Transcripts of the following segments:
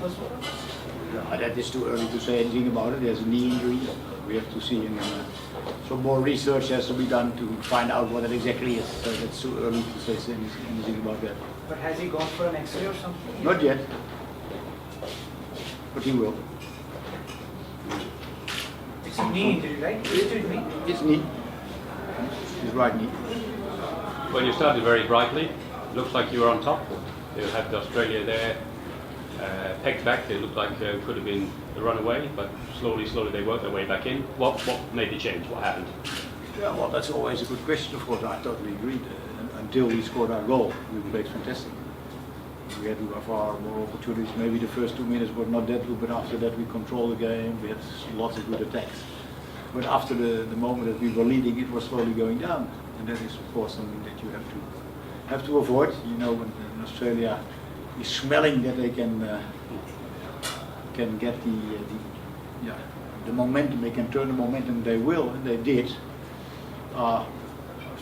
first one? Yeah, that is too early to say anything about it. There's a knee injury. We have to see. And, some more research has to be done to find out what it exactly is. So that's too early to say anything about that. But has he gone for an X-ray or something? Not yet. But he will. It's a knee injury, right? Twisted knee? His knee. His right knee. Well, you started very brightly. Looks like you were on top. You had Australia there, pegged back. It looked like could have been the runaway, but slowly they worked their way back in. What made the change? What happened? Yeah, well, that's always a good question. Of course, I totally agree. Until we scored our goal, we played fantastic. We had far more opportunities. Maybe the first 2 minutes were not that good, but after that we controlled the game. We had lots of good attacks. But after the moment that we were leading, it was slowly going down, and that is of course something that you have to avoid. You know, when Australia is smelling that they can get the momentum, they can turn the momentum. They will, and they did.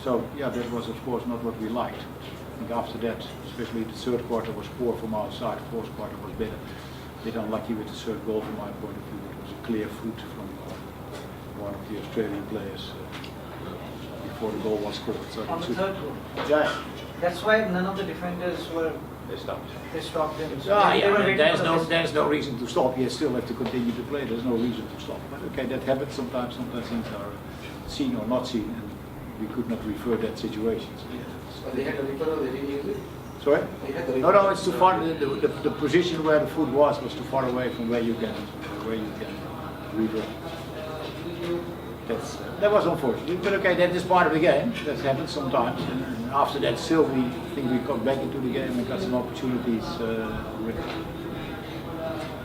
So yeah, that was of course not what we liked. I think after that, especially the third quarter was poor from our side. Fourth quarter was better. A bit unlucky with the third goal from my point of view. It was a clear foot from one of the Australian players before the goal was scored. So On the third goal? Yeah. That's why none of the defenders were... They stopped. They stopped them. So There's no reason to stop. You still have to continue to play. There's no reason to stop. But okay, that happens sometimes. Sometimes things are seen or not seen, and we could not refer that situation. So, yeah. But they had a referral, they didn't use it? Sorry? They had the No, it's too far. The position where the foot was too far away from where you can revert. That was unfortunate, but okay, that is part of the game. That happens sometimes. And after that, still, we think we got back into the game and got some opportunities with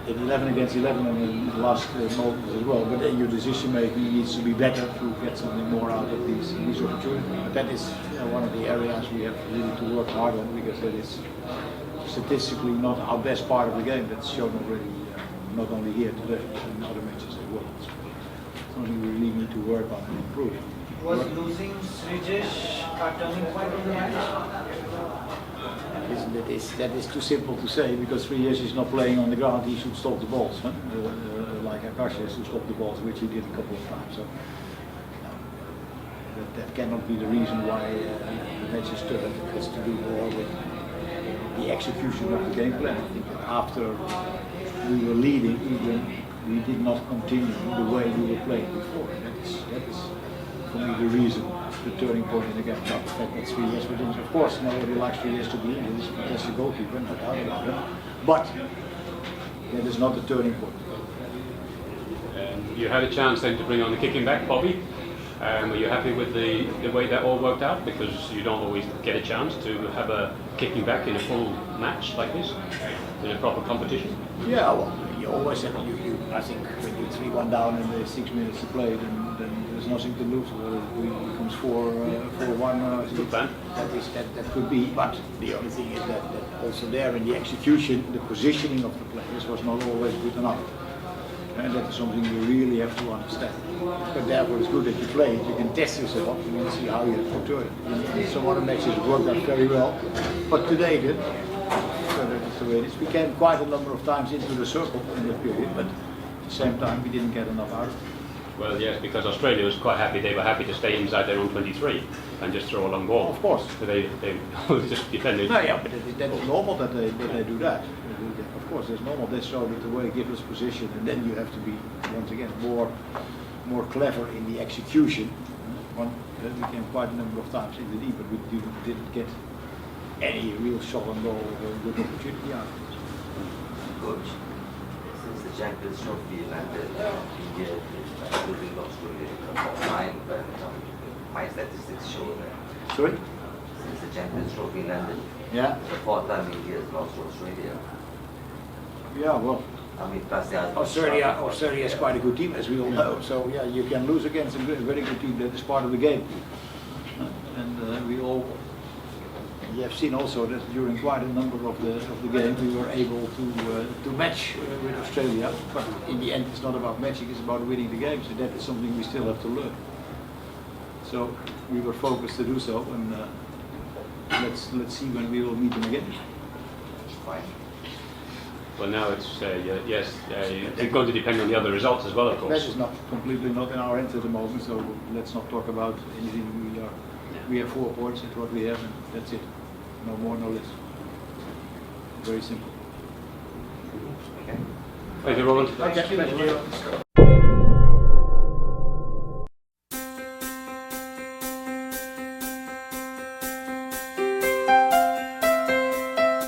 11 against 11 in the last moments as well. But then your decision making needs to be better to get something more out of these opportunities. But that is one of the areas we have really to work hard on, because that is statistically not our best part of the game. That's shown already, not only here today, but in other matches as well. Something we really need to work on and improve. Was losing Shreejesh a turning point of the match? That is too simple to say, because Shreejesh is not playing on the ground. He should stop the balls, huh? Like Akash has to stop the balls, which he did a couple of times. So that cannot be the reason why the match is turned. It has to do more with the execution of the game plan. I think that after we were leading, we did not continue the way we were playing before. That is for me the reason, the turning point in the game. Not the fact that Shreejesh was injured. Of course, nobody likes Shreejesh to be injured. He's a fantastic goalkeeper, no doubt about it. But that is not the turning point. You had a chance then to bring on the kicking back, Bobby. Were you happy with the way that all worked out? Because you don't always get a chance to have a kicking back in a full match like this, in a proper competition. Yeah, well, you always have, I think when you're 3-1 down and there's 6 minutes to play, then there's nothing to lose. Whether it becomes 4-1, Good plan. That could be. But the only thing is that also there in the execution, the positioning of the players was not always good enough. And that is something you really have to understand. But therefore it's good that you play it, you can test yourself, you can see how you have to turn it. In some other matches it worked out very well, but today it didn't. So that's the way it is. We came quite a number of times into the circle in that period, but at the same time we didn't get enough out of it. Well, yes, because Australia was quite happy. They were happy to stay inside their own 23 and just throw a long ball. Of course. So they just defended. No, yeah, but that is normal that they do that. Of course, it's normal. They show that the way give us position, and then you have to be once again more clever in the execution. We came quite a number of times in the deep, but we didn't get any real shot on goal or good opportunity out of it. Coach, since the Champions Trophy landed, India absolutely lost to it. My statistics show that. Sorry? Since the Champions Trophy landed, Yeah. the fourth time India has lost to Australia. Yeah, well, I mean, plus the Australia is quite a good team, as we all know. So yeah, you can lose against a very good team. That is part of the game. And you have seen also that during quite a number of the game we were able to match with Australia. But in the end, it's not about matching; it's about winning the game. So that is something we still have to learn. So we were focused to do so, and let's see when we will meet them again. Fine. Well, now it's yes, it's going to depend on the other results as well, of That course. is not completely not in our hands at the moment, so let's not talk about anything. We have 4 points, that's what we have, and that's it. No more, no less. Very simple. Thank you, Roland. Okay, thank you.